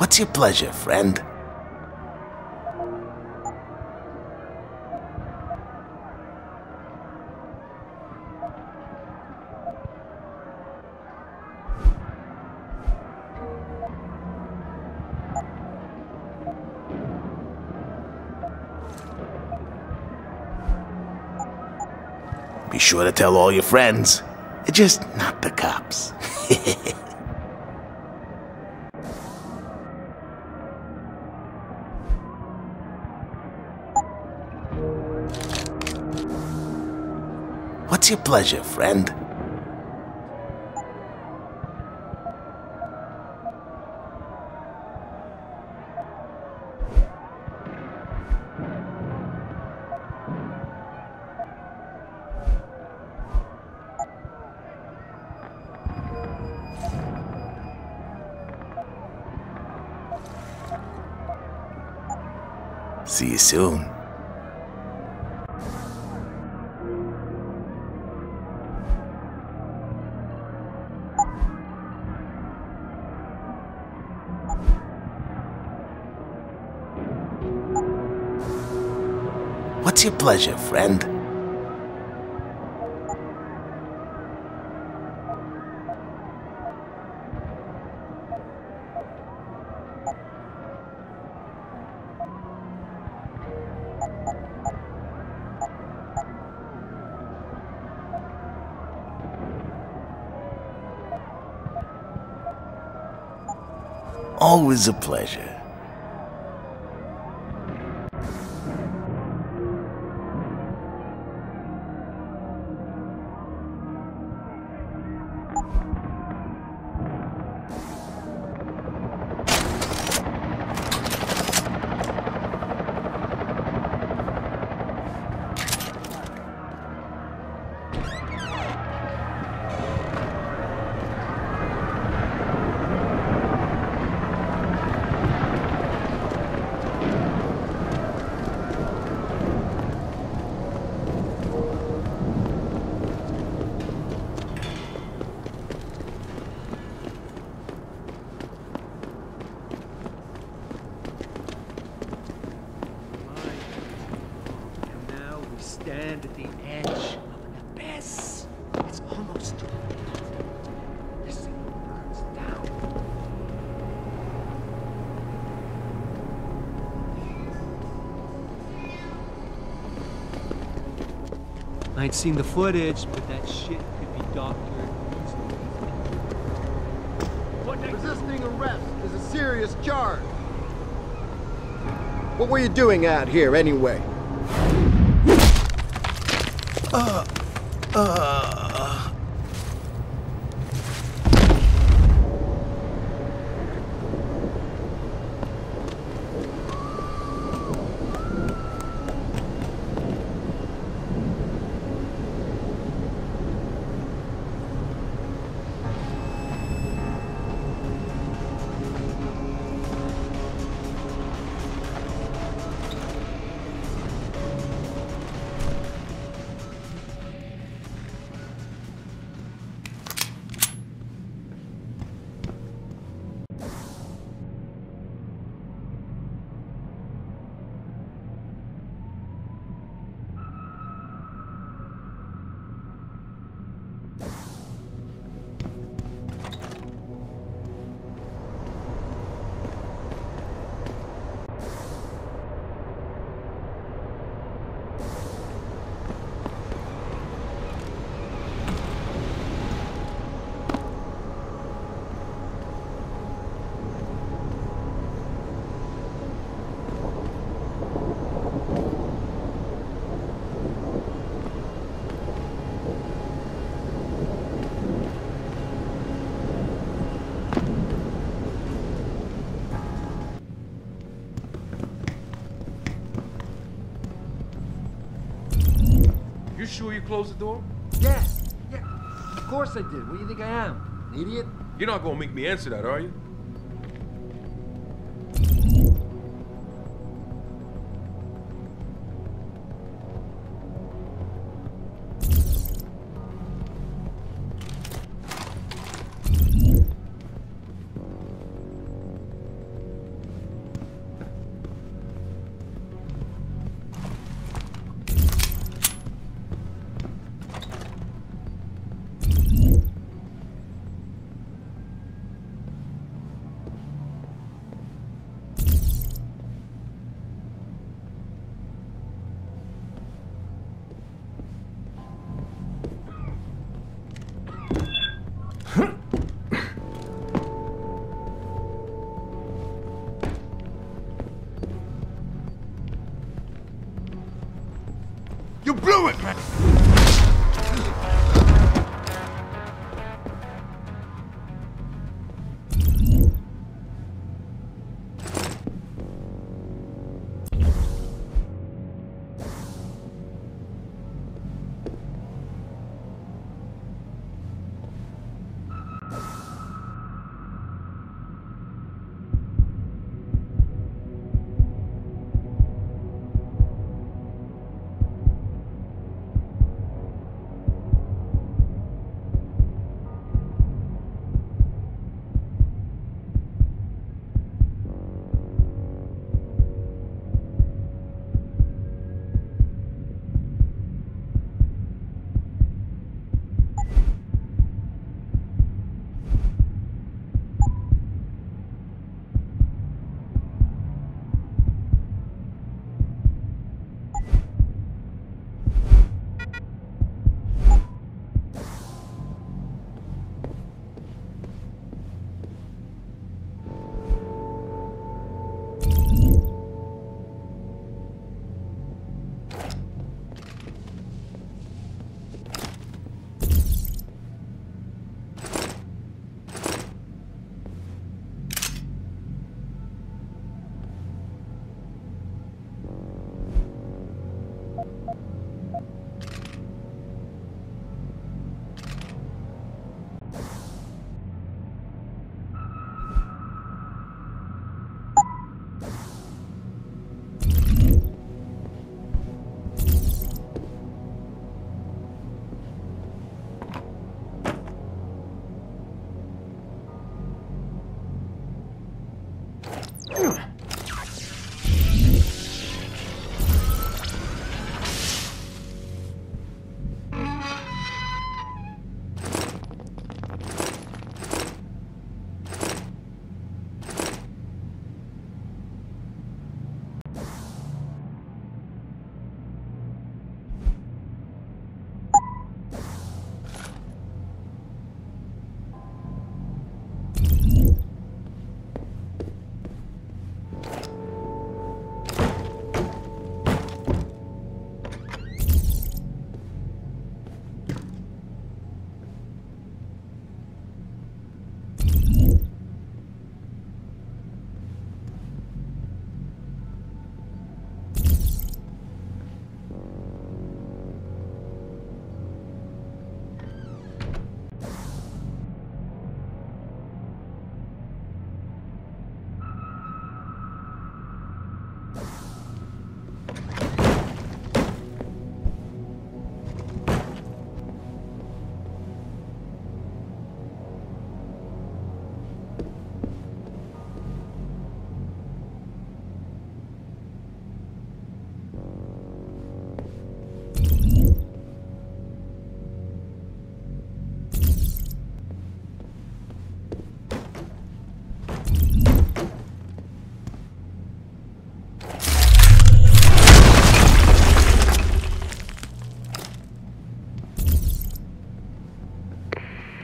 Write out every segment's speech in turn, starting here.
What's your pleasure, friend? Be sure to tell all your friends. Just not the cops. What's your pleasure, friend? See you soon. What's your pleasure, friend? Always a pleasure. Stand at the edge of an abyss. It's almost too late. This thing burns down. I ain't seen the footage, but that shit could be doctored easily. Resisting arrest is a serious charge. What were you doing out here anyway? You sure you closed the door? Yes. Yeah. Of course I did. What do you think I am? An idiot? You're not gonna make me answer that, are you? You blew it, man!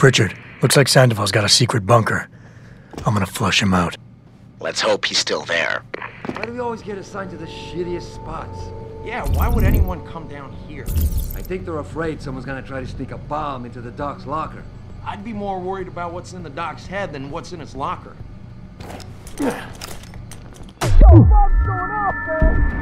Pritchard, looks like Sandoval's got a secret bunker. I'm gonna flush him out. Let's hope he's still there. Why do we always get assigned to the shittiest spots? Yeah, why would anyone come down here? I think they're afraid someone's gonna try to sneak a bomb into the Doc's locker. I'd be more worried about what's in the Doc's head than what's in his locker. Yo, bomb's going off, man!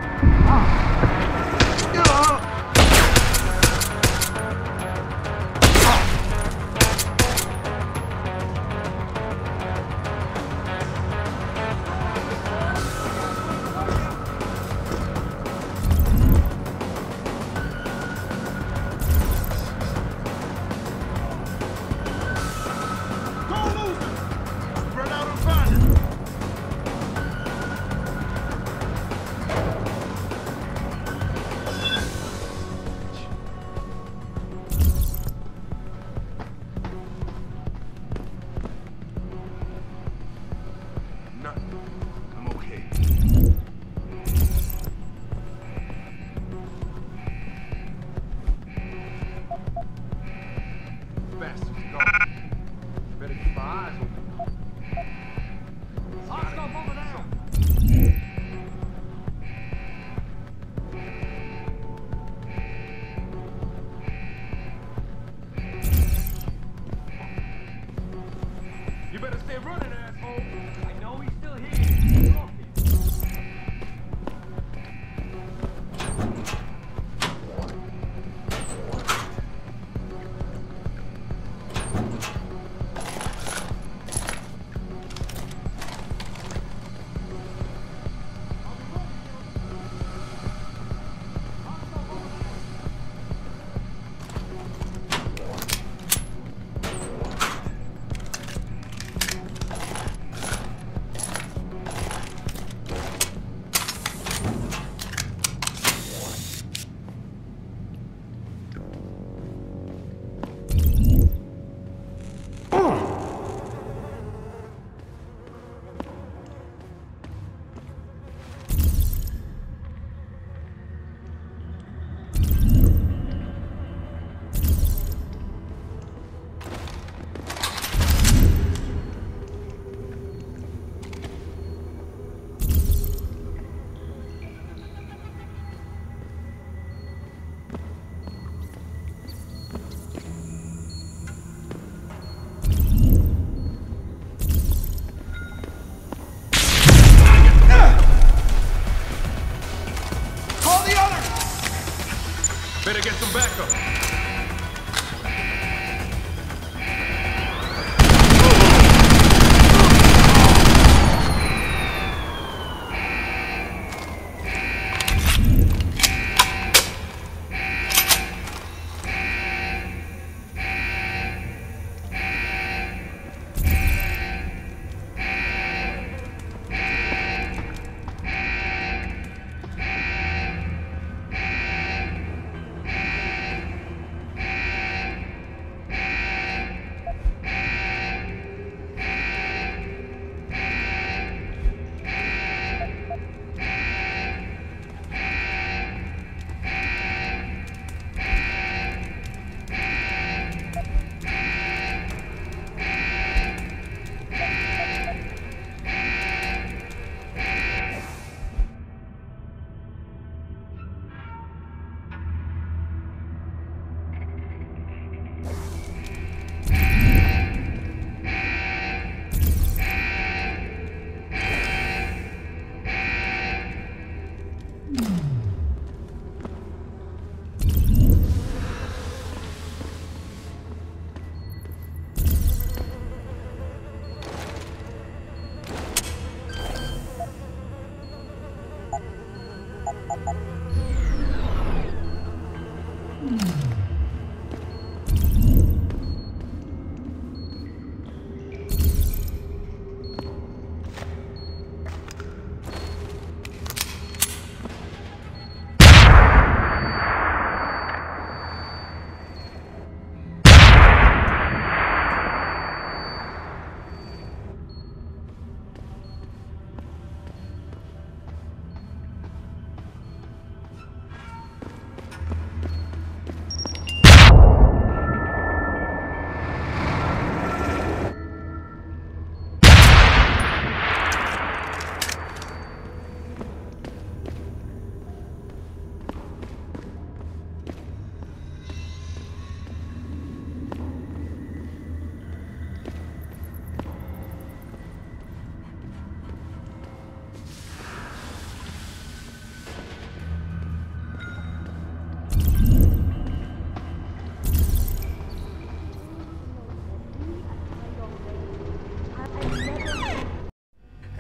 Better get some backup.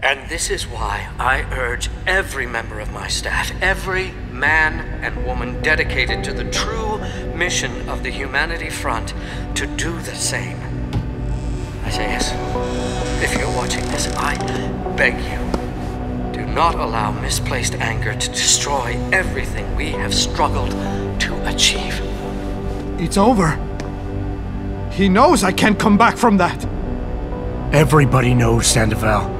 And this is why I urge every member of my staff, every man and woman dedicated to the true mission of the Humanity Front, to do the same. Isaias, if you're watching this, I beg you, do not allow misplaced anger to destroy everything we have struggled to achieve. It's over. He knows I can't come back from that. Everybody knows, Sandoval.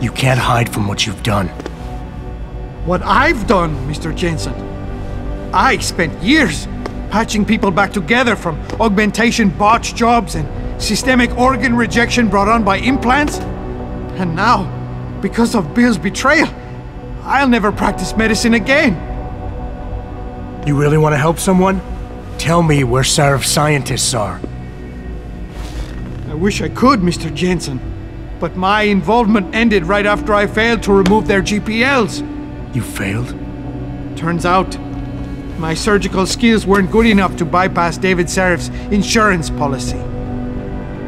You can't hide from what you've done. What I've done, Mr. Jensen. I spent years patching people back together from augmentation botch jobs and systemic organ rejection brought on by implants. And now, because of Bill's betrayal, I'll never practice medicine again. You really want to help someone? Tell me where Sarif's scientists are. I wish I could, Mr. Jensen. But my involvement ended right after I failed to remove their GPLs. You failed? Turns out, my surgical skills weren't good enough to bypass David Sarif's insurance policy.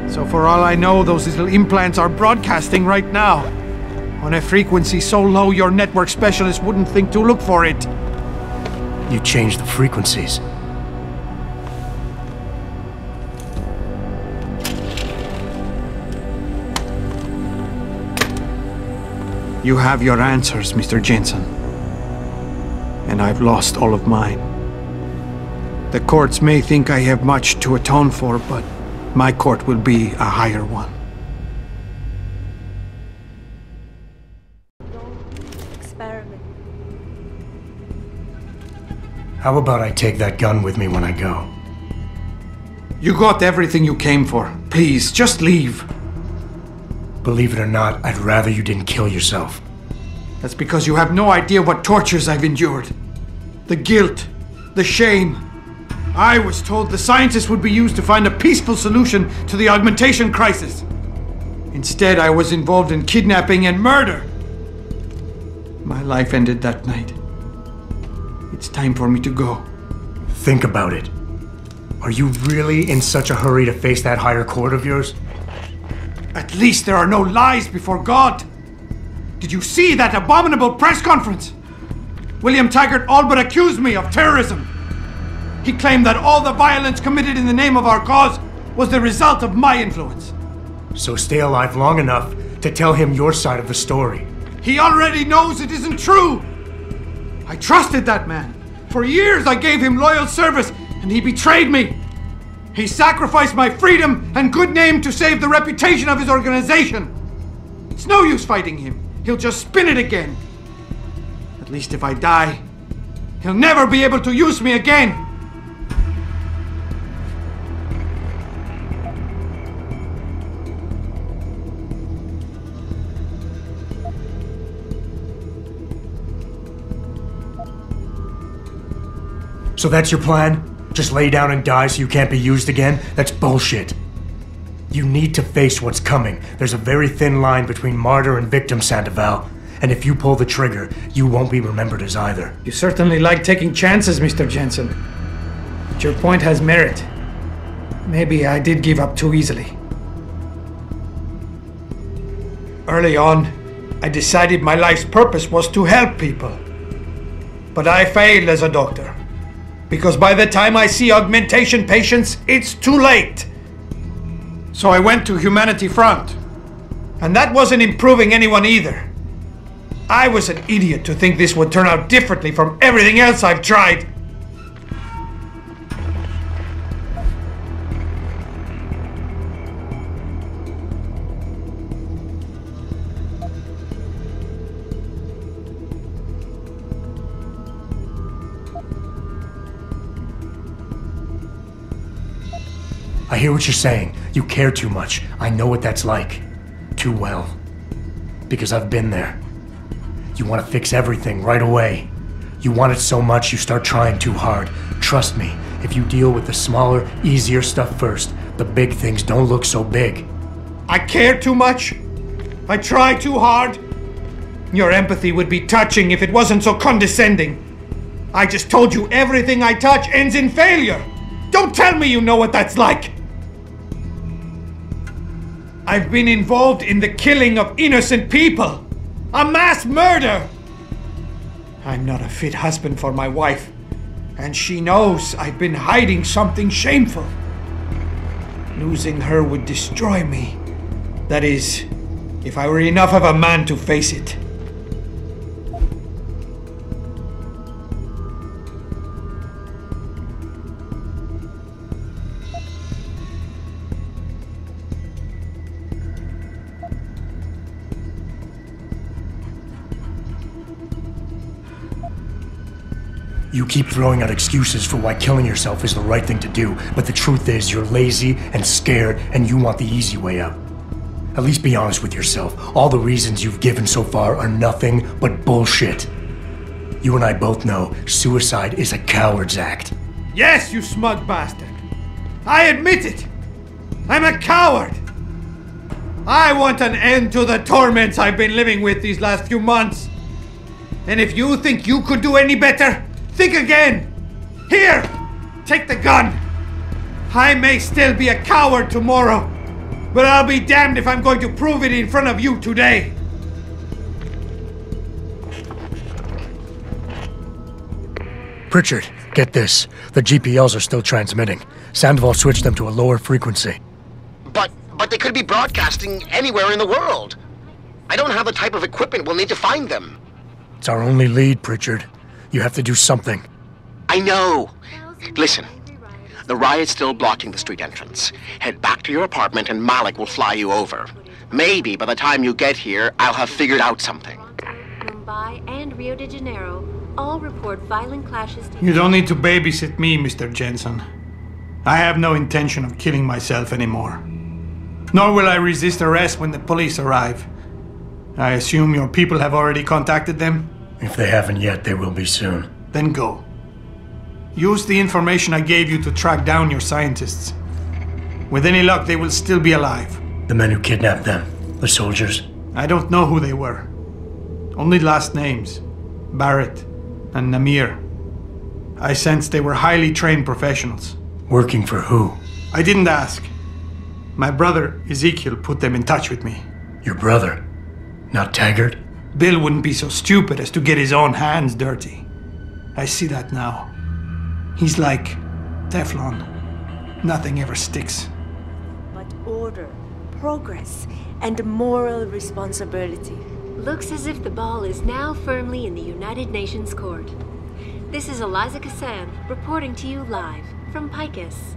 So for all I know, those little implants are broadcasting right now, on a frequency so low your network specialist wouldn't think to look for it. You changed the frequencies. You have your answers, Mr. Jensen. And I've lost all of mine. The courts may think I have much to atone for, but my court will be a higher one. Experiment. How about I take that gun with me when I go? You got everything you came for. Please, just leave. Believe it or not, I'd rather you didn't kill yourself. That's because you have no idea what tortures I've endured. The guilt, the shame. I was told the scientists would be used to find a peaceful solution to the augmentation crisis. Instead, I was involved in kidnapping and murder. My life ended that night. It's time for me to go. Think about it. Are you really in such a hurry to face that higher court of yours? At least there are no lies before God. Did you see that abominable press conference? William Taggart all but accused me of terrorism. He claimed that all the violence committed in the name of our cause was the result of my influence. So stay alive long enough to tell him your side of the story. He already knows it isn't true. I trusted that man. For years I gave him loyal service, and he betrayed me. He sacrificed my freedom and good name to save the reputation of his organization. It's no use fighting him. He'll just spin it again. At least if I die, he'll never be able to use me again. So that's your plan? Just lay down and die so you can't be used again? That's bullshit. You need to face what's coming. There's a very thin line between martyr and victim, Sandoval. And if you pull the trigger, you won't be remembered as either. You certainly like taking chances, Mr. Jensen. But your point has merit. Maybe I did give up too easily. Early on, I decided my life's purpose was to help people. But I failed as a doctor. Because by the time I see augmentation patients, it's too late. So I went to Humanity Front. And that wasn't improving anyone either. I was an idiot to think this would turn out differently from everything else I've tried. I hear what you're saying. You care too much. I know what that's like. Too well. Because I've been there. You want to fix everything right away. You want it so much you start trying too hard. Trust me, if you deal with the smaller, easier stuff first, the big things don't look so big. I care too much? I try too hard? Your empathy would be touching if it wasn't so condescending. I just told you everything I touch ends in failure. Don't tell me you know what that's like. I've been involved in the killing of innocent people. A mass murder. I'm not a fit husband for my wife. And she knows I've been hiding something shameful. Losing her would destroy me. That is, if I were enough of a man to face it. You keep throwing out excuses for why killing yourself is the right thing to do, but the truth is you're lazy and scared and you want the easy way out. At least be honest with yourself. All the reasons you've given so far are nothing but bullshit. You and I both know suicide is a coward's act. Yes, you smug bastard. I admit it. I'm a coward. I want an end to the torments I've been living with these last few months. And if you think you could do any better, think again! Here! Take the gun! I may still be a coward tomorrow, but I'll be damned if I'm going to prove it in front of you today! Pritchard, get this. The GPLs are still transmitting. Sandoval switched them to a lower frequency. But they could be broadcasting anywhere in the world. I don't have the type of equipment we'll need to find them. It's our only lead, Pritchard. You have to do something. I know. Listen, the riot's still blocking the street entrance. Head back to your apartment and Malik will fly you over. Maybe by the time you get here, I'll have figured out something. Mumbai and Rio de Janeiro all report violent clashes. You don't need to babysit me, Mr. Jensen. I have no intention of killing myself anymore. Nor will I resist arrest when the police arrive. I assume your people have already contacted them? If they haven't yet, they will be soon. Then go. Use the information I gave you to track down your scientists. With any luck, they will still be alive. The men who kidnapped them, the soldiers? I don't know who they were. Only last names. Barrett and Namir. I sensed they were highly trained professionals. Working for who? I didn't ask. My brother, Ezekiel, put them in touch with me. Your brother? Not Taggart? Bill wouldn't be so stupid as to get his own hands dirty. I see that now. He's like Teflon. Nothing ever sticks. But order, progress, and moral responsibility. Looks as if the ball is now firmly in the United Nations court. This is Eliza Kassan reporting to you live from Picus.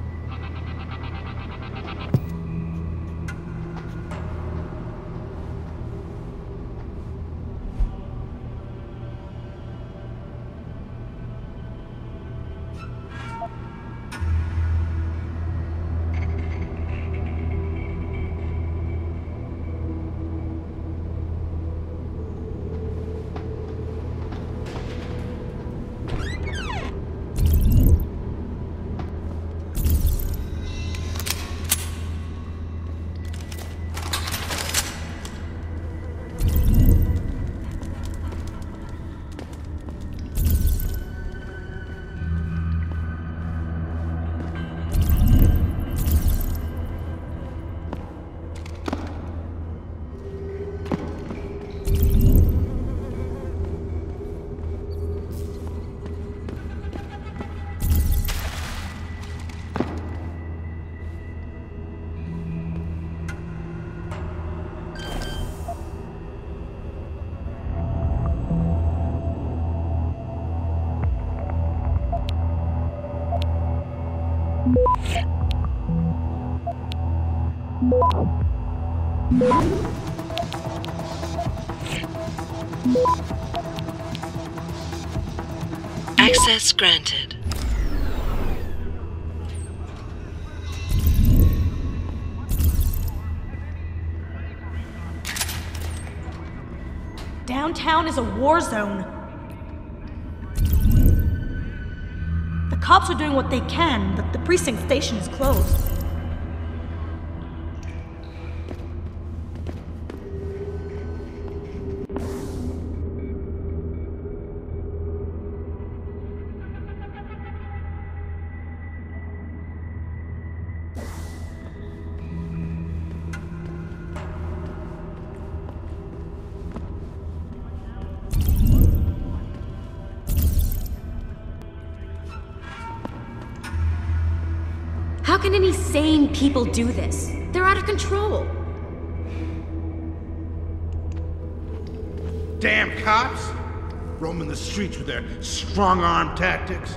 Access granted. Downtown is a war zone. The cops are doing what they can, but the precinct station is closed. How can any sane people do this? They're out of control. Damn cops! Roaming the streets with their strong-arm tactics.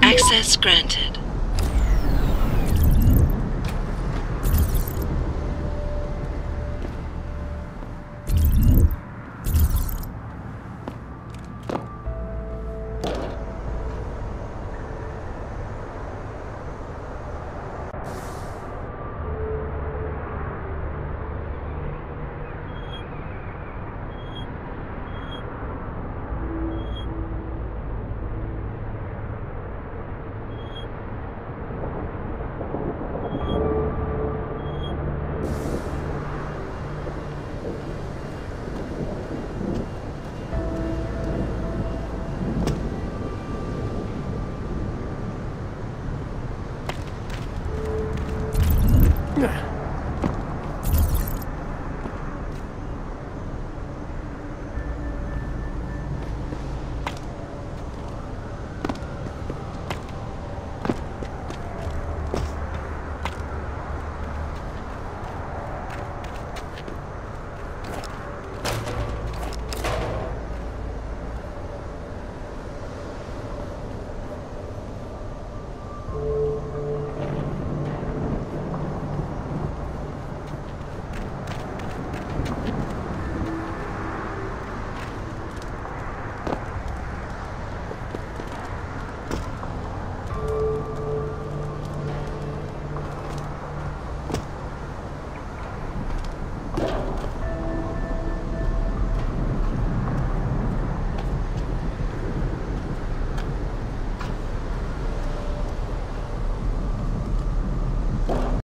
Access granted.